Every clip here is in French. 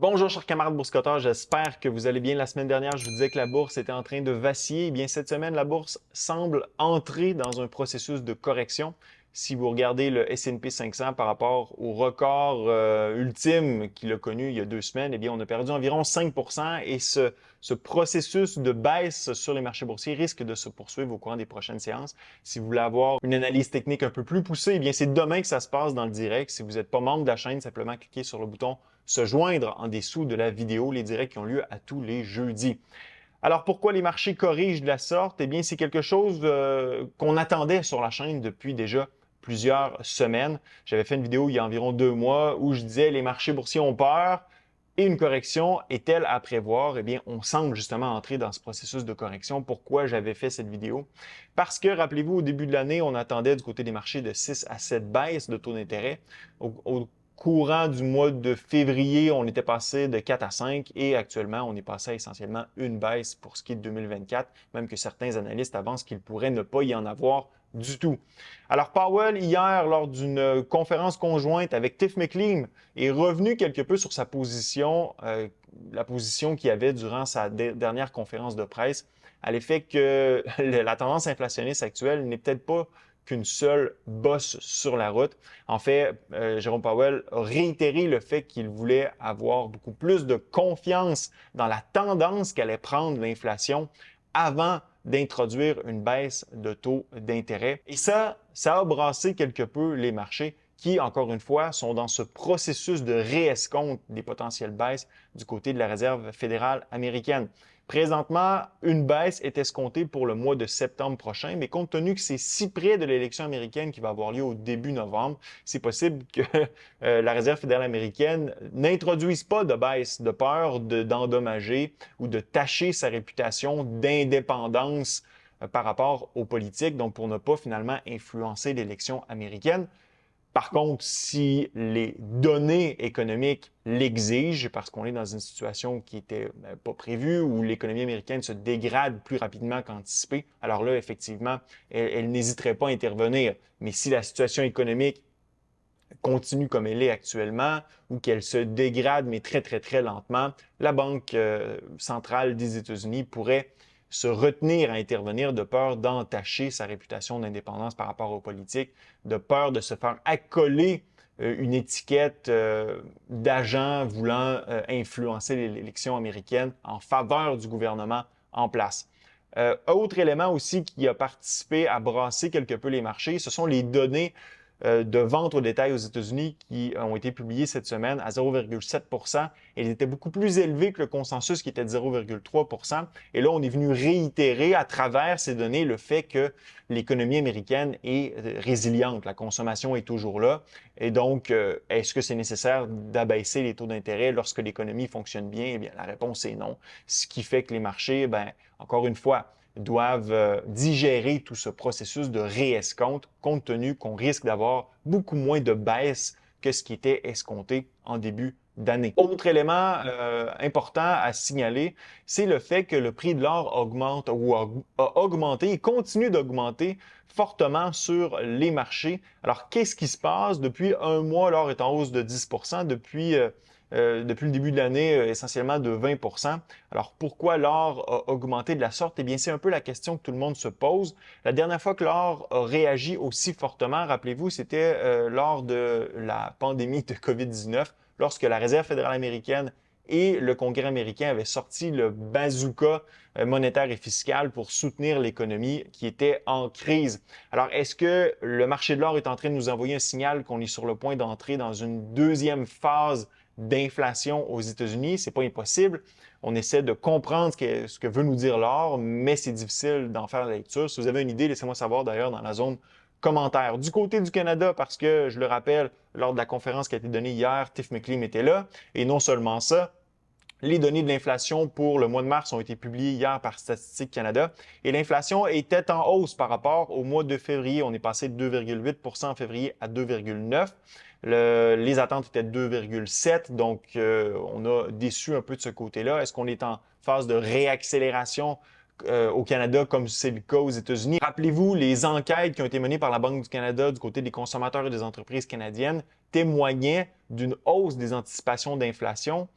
Bonjour chers camarades boursicotteurs, j'espère que vous allez bien. La semaine dernière, je vous disais que la bourse était en train de vaciller. Eh bien, cette semaine, la bourse semble entrer dans un processus de correction. Si vous regardez le S&P 500 par rapport au record ultime qu'il a connu il y a 2 semaines, eh bien, on a perdu environ 5% et ce processus de baisse sur les marchés boursiers risque de se poursuivre au courant des prochaines séances. Si vous voulez avoir une analyse technique un peu plus poussée, eh bien, c'est demain que ça se passe dans le direct. Si vous n'êtes pas membre de la chaîne, simplement cliquez sur le bouton se joindre en dessous de la vidéo, les directs qui ont lieu à tous les jeudis. Alors, pourquoi les marchés corrigent de la sorte? Eh bien, c'est quelque chose qu'on attendait sur la chaîne depuis déjà plusieurs semaines. J'avais fait une vidéo il y a environ 2 mois où je disais les marchés boursiers ont peur et une correction est-elle à prévoir? Eh bien, on semble justement entrer dans ce processus de correction. Pourquoi j'avais fait cette vidéo? Parce que, rappelez-vous, au début de l'année, on attendait du côté des marchés de 6 à 7 baisses de taux d'intérêt. Au courant du mois de février, on était passé de 4 à 5 et actuellement, on est passé à essentiellement une baisse pour ce qui est de 2024, même que certains analystes avancent qu'il pourrait ne pas y en avoir du tout. Alors, Powell, hier, lors d'une conférence conjointe avec Tiff McClean, est revenu quelque peu sur sa position, la position qu'il avait durant sa dernière conférence de presse, à l'effet que la tendance inflationniste actuelle n'est peut-être pas qu'une seule bosse sur la route. En fait, Jérôme Powell a réitéré le fait qu'il voulait avoir beaucoup plus de confiance dans la tendance qu'allait prendre l'inflation avant d'introduire une baisse de taux d'intérêt. Et ça a brassé quelque peu les marchés qui, encore une fois, sont dans ce processus de réescompte des potentielles baisses du côté de la Réserve fédérale américaine. Présentement, une baisse est escomptée pour le mois de septembre prochain, mais compte tenu que c'est si près de l'élection américaine qui va avoir lieu au début novembre, c'est possible que la Réserve fédérale américaine n'introduise pas de baisse de peur d'endommager ou de tacher sa réputation d'indépendance par rapport aux politiques, donc pour ne pas finalement influencer l'élection américaine. Par contre, si les données économiques l'exigent, parce qu'on est dans une situation qui n'était pas prévue, où l'économie américaine se dégrade plus rapidement qu'anticipé, alors là, effectivement, elle n'hésiterait pas à intervenir. Mais si la situation économique continue comme elle est actuellement ou qu'elle se dégrade, mais très, très, très lentement, la Banque centrale des États-Unis pourrait se retenir à intervenir de peur d'entacher sa réputation d'indépendance par rapport aux politiques, de peur de se faire accoler une étiquette d'agent voulant influencer l'élection américaine en faveur du gouvernement en place. Autre élément aussi qui a participé à brasser quelque peu les marchés, ce sont les données de vente au détail aux États-Unis qui ont été publiées cette semaine à 0,7 %. Elles étaient beaucoup plus élevées que le consensus qui était de 0,3 %. Et là, on est venu réitérer à travers ces données le fait que l'économie américaine est résiliente. La consommation est toujours là. Et donc, est-ce que c'est nécessaire d'abaisser les taux d'intérêt lorsque l'économie fonctionne bien? Eh bien, la réponse est non. Ce qui fait que les marchés, encore une fois, doivent digérer tout ce processus de réescompte, compte tenu qu'on risque d'avoir beaucoup moins de baisse que ce qui était escompté en début d'année. Autre élément important à signaler, c'est le fait que le prix de l'or augmente ou a augmenté et continue d'augmenter fortement sur les marchés. Alors, qu'est-ce qui se passe? Depuis un mois, l'or est en hausse de 10 %. Depuis le début de l'année, essentiellement de 20 %. Alors, pourquoi l'or a augmenté de la sorte? Eh bien, c'est un peu la question que tout le monde se pose. La dernière fois que l'or a réagi aussi fortement, rappelez-vous, c'était lors de la pandémie de COVID-19, lorsque la Réserve fédérale américaine et le Congrès américain avaient sorti le bazooka monétaire et fiscal pour soutenir l'économie qui était en crise. Alors, est-ce que le marché de l'or est en train de nous envoyer un signal qu'on est sur le point d'entrer dans une deuxième phase d'inflation aux États-Unis? C'est pas impossible. On essaie de comprendre ce que veut nous dire l'or, mais c'est difficile d'en faire la lecture. Si vous avez une idée, laissez-moi savoir d'ailleurs dans la zone commentaire. Du côté du Canada, parce que, je le rappelle, lors de la conférence qui a été donnée hier, Tiff McClean était là. Et non seulement ça, les données de l'inflation pour le mois de mars ont été publiées hier par Statistique Canada et l'inflation était en hausse par rapport au mois de février. On est passé de 2,8 % en février à 2,9 %. Les attentes étaient de 2,7 %, donc on a déçu un peu de ce côté-là. Est-ce qu'on est en phase de réaccélération au Canada comme c'est le cas aux États-Unis? Rappelez-vous, les enquêtes qui ont été menées par la Banque du Canada du côté des consommateurs et des entreprises canadiennes témoignaient d'une hausse des anticipations d'inflation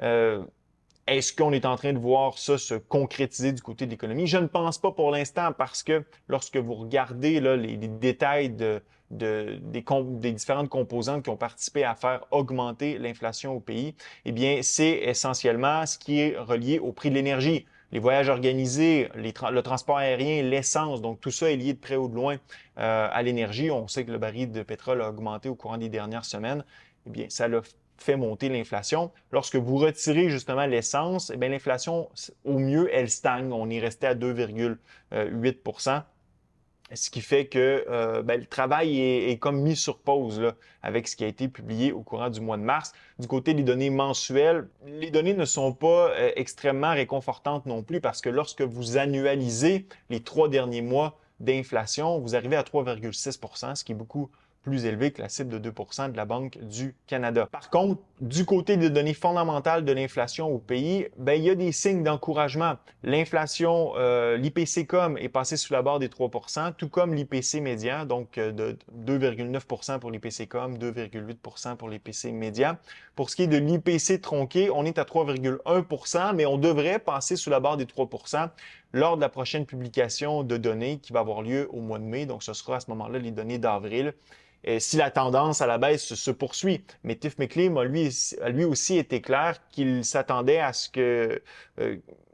Est-ce qu'on est en train de voir ça se concrétiser du côté de l'économie? Je ne pense pas pour l'instant parce que lorsque vous regardez là, les détails des différentes composantes qui ont participé à faire augmenter l'inflation au pays, eh bien, c'est essentiellement ce qui est relié au prix de l'énergie. Les voyages organisés, le transport aérien, l'essence, donc tout ça est lié de près ou de loin à l'énergie. On sait que le baril de pétrole a augmenté au courant des dernières semaines. Eh bien, ça l'a fait monter l'inflation. Lorsque vous retirez justement l'essence, eh bien, l'inflation, au mieux, elle stagne. On est resté à 2,8 ce qui fait que le travail est comme mis sur pause là, avec ce qui a été publié au courant du mois de mars. Du côté des données mensuelles, les données ne sont pas extrêmement réconfortantes non plus parce que lorsque vous annualisez les 3 derniers mois d'inflation, vous arrivez à 3,6 ce qui est beaucoup plus élevé que la cible de 2 de la Banque du Canada. Par contre, du côté des données fondamentales de l'inflation au pays, il y a des signes d'encouragement. L'inflation, l'IPC-com est passé sous la barre des 3 tout comme l'IPC médian, donc de 2,9 pour l'IPC-com, 2,8 pour l'IPC médian. Pour ce qui est de l'IPC tronqué, on est à 3,1 mais on devrait passer sous la barre des 3 lors de la prochaine publication de données qui va avoir lieu au mois de mai. Donc, ce sera à ce moment-là les données d'avril. Si la tendance à la baisse se poursuit. Mais Tiff McClain a lui aussi été clair qu'il s'attendait à ce que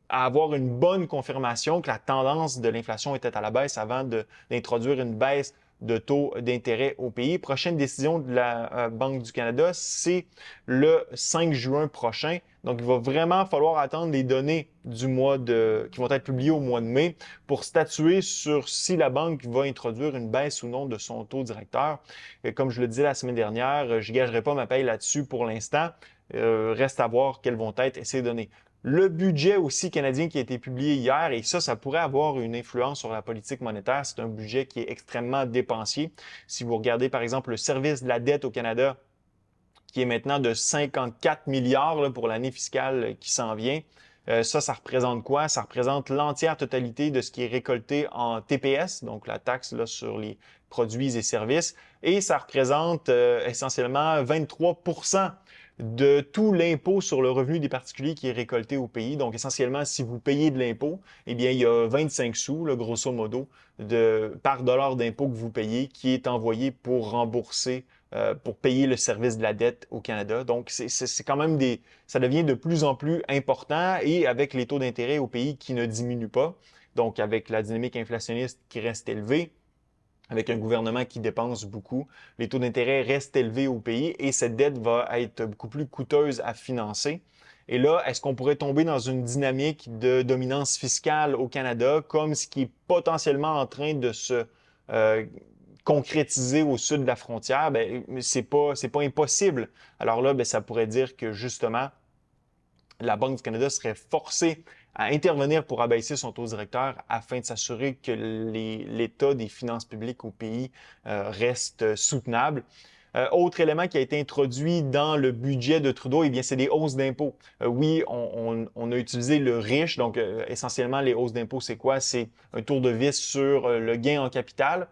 à avoir une bonne confirmation que la tendance de l'inflation était à la baisse avant d'introduire une baisse de taux d'intérêt au pays. Prochaine décision de la Banque du Canada, c'est le 5 juin prochain. Donc, il va vraiment falloir attendre les données qui vont être publiées au mois de mai pour statuer sur si la banque va introduire une baisse ou non de son taux directeur. Et comme je le disais la semaine dernière, je ne gagerai pas ma paye là-dessus pour l'instant. Reste à voir quelles vont être ces données. Le budget aussi canadien qui a été publié hier, et ça pourrait avoir une influence sur la politique monétaire. C'est un budget qui est extrêmement dépensier. Si vous regardez, par exemple, le service de la dette au Canada, qui est maintenant de 54 milliards là, pour l'année fiscale qui s'en vient, ça représente quoi? Ça représente l'entière totalité de ce qui est récolté en TPS, donc la taxe là, sur les produits et services, et ça représente essentiellement 23 de tout l'impôt sur le revenu des particuliers qui est récolté au pays. Donc, essentiellement, si vous payez de l'impôt, eh bien, il y a 25 sous, là, grosso modo, par dollar d'impôt que vous payez qui est envoyé pour rembourser, pour payer le service de la dette au Canada. Donc, c'est quand même ça devient de plus en plus important et avec les taux d'intérêt au pays qui ne diminuent pas, donc avec la dynamique inflationniste qui reste élevée, avec un gouvernement qui dépense beaucoup, les taux d'intérêt restent élevés au pays et cette dette va être beaucoup plus coûteuse à financer. Et là, est-ce qu'on pourrait tomber dans une dynamique de dominance fiscale au Canada, comme ce qui est potentiellement en train de se concrétiser au sud de la frontière? Ben, c'est pas impossible. Alors là, ben, ça pourrait dire que justement, la Banque du Canada serait forcée à intervenir pour abaisser son taux directeur afin de s'assurer que l'état des finances publiques au pays reste soutenable. Autre élément qui a été introduit dans le budget de Trudeau, eh bien, c'est des hausses d'impôts. Oui, on a utilisé le riche, donc essentiellement les hausses d'impôts, c'est quoi? C'est un tour de vis sur le gain en capital.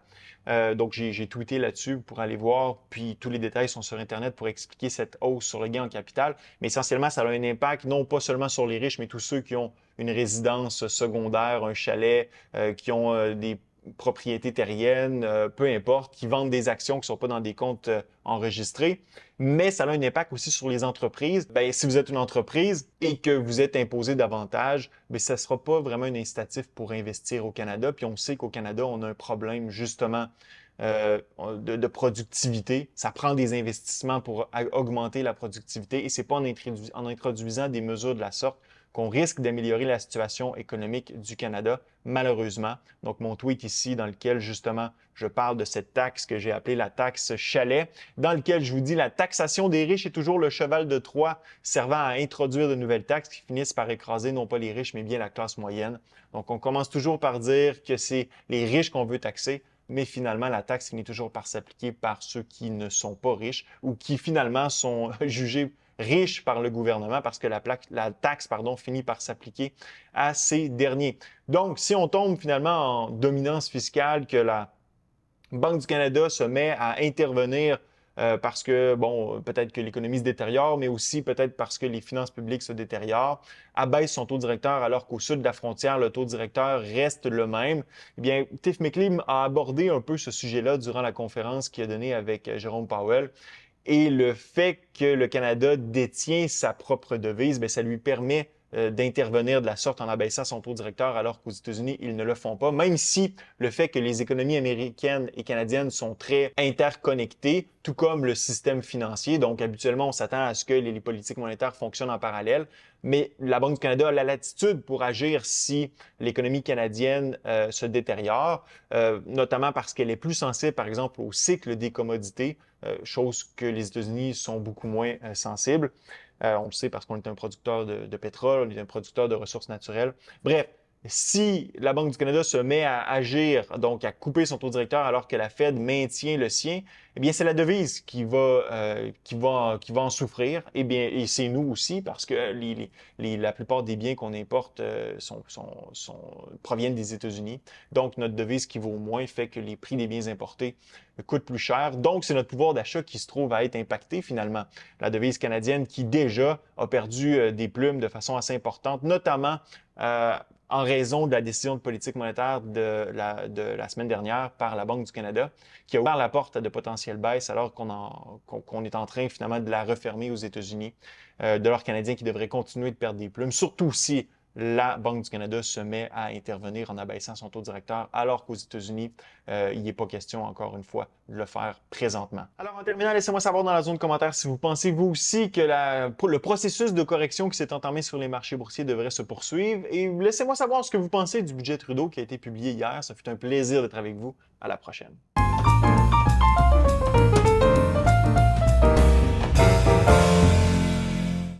Donc, j'ai tweeté là-dessus pour aller voir, puis tous les détails sont sur Internet pour expliquer cette hausse sur le gain en capital. Mais essentiellement, ça a un impact non pas seulement sur les riches, mais tous ceux qui ont une résidence secondaire, un chalet, qui ont des propriétés terriennes, peu importe, qui vendent des actions qui ne sont pas dans des comptes enregistrés. Mais ça a un impact aussi sur les entreprises. Bien, si vous êtes une entreprise et que vous êtes imposé davantage, bien, ça ne sera pas vraiment un incitatif pour investir au Canada. Puis on sait qu'au Canada, on a un problème justement de productivité. Ça prend des investissements pour augmenter la productivité et c'est pas en introduisant des mesures de la sorte qu'on risque d'améliorer la situation économique du Canada, malheureusement. Donc, mon tweet ici, dans lequel, justement, je parle de cette taxe que j'ai appelée la taxe chalet, dans lequel je vous dis la taxation des riches est toujours le cheval de Troie servant à introduire de nouvelles taxes qui finissent par écraser non pas les riches, mais bien la classe moyenne. Donc, on commence toujours par dire que c'est les riches qu'on veut taxer, mais finalement, la taxe finit toujours par s'appliquer par ceux qui ne sont pas riches ou qui finalement sont jugés riches par le gouvernement parce que la taxe finit par s'appliquer à ces derniers. Donc, si on tombe finalement en dominance fiscale, que la Banque du Canada se met à intervenir parce que, bon, peut-être que l'économie se détériore, mais aussi peut-être parce que les finances publiques se détériorent, abaisse son taux directeur alors qu'au sud de la frontière, le taux directeur reste le même. Eh bien, Tiff Macklem a abordé un peu ce sujet-là durant la conférence qu'il a donnée avec Jérôme Powell. Et le fait que le Canada détient sa propre devise, bien, ça lui permet d'intervenir de la sorte en abaissant son taux directeur alors qu'aux États-Unis, ils ne le font pas, même si le fait que les économies américaines et canadiennes sont très interconnectées, tout comme le système financier. Donc, habituellement, on s'attend à ce que les politiques monétaires fonctionnent en parallèle, mais la Banque du Canada a la latitude pour agir si l'économie canadienne se détériore, notamment parce qu'elle est plus sensible, par exemple, au cycle des commodités, chose que les États-Unis sont beaucoup moins sensibles. On le sait parce qu'on est un producteur de pétrole, on est un producteur de ressources naturelles. Bref, si la Banque du Canada se met à agir, donc à couper son taux directeur alors que la Fed maintient le sien, eh bien, c'est la devise qui va en souffrir. Eh bien, et c'est nous aussi parce que la plupart des biens qu'on importe proviennent des États-Unis. Donc, notre devise qui vaut moins fait que les prix des biens importés coûtent plus cher. Donc, c'est notre pouvoir d'achat qui se trouve à être impacté finalement. La devise canadienne qui déjà a perdu des plumes de façon assez importante, notamment en raison de la décision de politique monétaire de la semaine dernière par la Banque du Canada, qui a ouvert la porte à de potentielles baisses alors qu'on est en train finalement de la refermer aux États-Unis, de l'or canadien qui devrait continuer de perdre des plumes, surtout si la Banque du Canada se met à intervenir en abaissant son taux directeur, alors qu'aux États-Unis, il n'est pas question, encore une fois, de le faire présentement. Alors, en terminant, laissez-moi savoir dans la zone de commentaires si vous pensez, vous aussi, que le processus de correction qui s'est entamé sur les marchés boursiers devrait se poursuivre. Et laissez-moi savoir ce que vous pensez du budget Trudeau qui a été publié hier. Ça fut un plaisir d'être avec vous. À la prochaine.